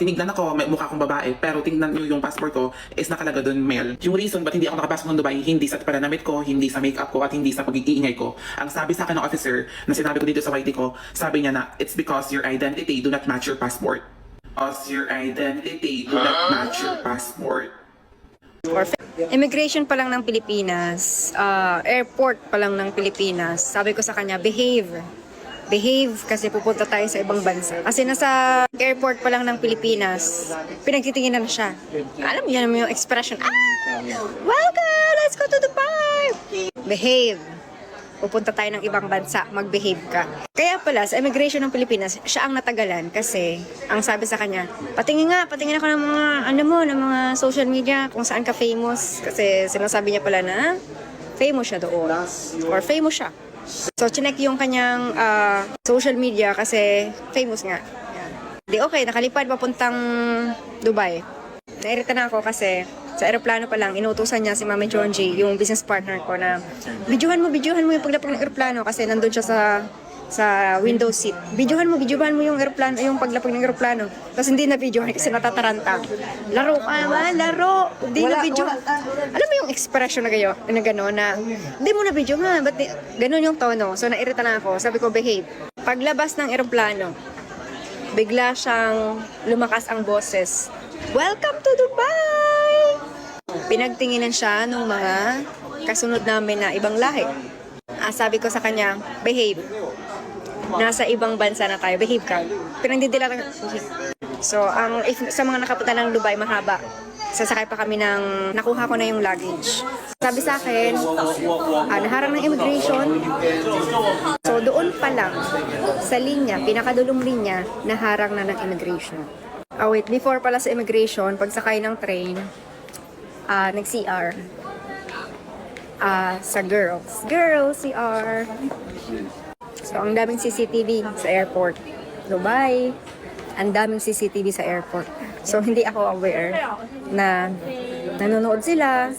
tinignan ako, may mukha akong babae, pero tingnan nyo yung passport ko is nakalaga doon male. Yung reason ba't hindi ako nakapasok ng Dubai, hindi sa pananamit ko, hindi sa makeup ko, at hindi sa pag-iingay ko. Ang sabi sa akin ng officer na sinabi ko dito sa YT ko, sabi niya na it's because your identity do not match your passport. Because your identity do not match your passport. Immigration pa lang ng Pilipinas, airport pa lang ng Pilipinas, sabi ko sa kanya, behave kasi pupunta tayo sa ibang bansa. Kasi nasa airport pa lang ng Pilipinas, pinagtitinginan siya. Alam mo yan yung expression, welcome, let's go to Dubai! Behave. Pupunta tayo ng ibang bansa, mag-behave ka. Kaya pala, sa immigration ng Pilipinas, siya ang natagalan kasi ang sabi sa kanya, patingin ako ng mga, ng mga social media kung saan ka famous. Kasi sinasabi niya pala na famous siya doon. Or famous siya. So, chinek yung kanyang social media kasi famous nga. Di okay, nakalipad papuntang Dubai. Nairita na ako kasi sa aeroplano pa lang, inutusan niya si Mami Jonji, yung business partner ko na videohan mo yung paglapag ng aeroplano kasi nandun siya sa window seat. Videohan mo yung aeroplano, yung paglapag ng aeroplano. Tapos hindi na videohan kasi natataranta. Laro ka naman, laro. Hindi na video. Alam mo yung expression na gano'n na hindi mo na video ha, ba't gano'n yung tono. So nairita na ako, sabi ko behave. Paglabas ng aeroplano, bigla siyang lumakas ang boses. Welcome to Dubai! Pinagtinginan siya ng mga kasunod namin na ibang lahi. Sabi ko sa kanya, behave. Nasa ibang bansa na tayo, behave ka. Pinagdidila ka. So, sa mga nakapunta ng Dubai, mahaba. Sasakay pa kami ng, nakuha ko na yung luggage. Sabi sa akin, naharang ng immigration. So, doon pa lang, sa linya, pinakadulong linya, naharang na ng immigration. Wait, before pala sa immigration, pagsakay ng train, nag-CR. Sa girls, CR. So, ang daming CCTV sa airport. Dubai, ang daming CCTV sa airport. So, hindi ako aware na nanonood sila,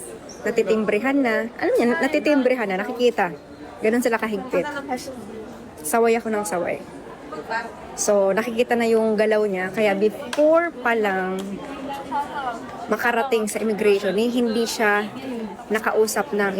natitimbrehan na. Alam niya, natitimbrehan na, nakikita. Ganon sila kahigpit. Saway ako ng saway. So, nakikita na yung galaw niya. Kaya before pa lang makarating sa immigration, hindi siya nakausap ng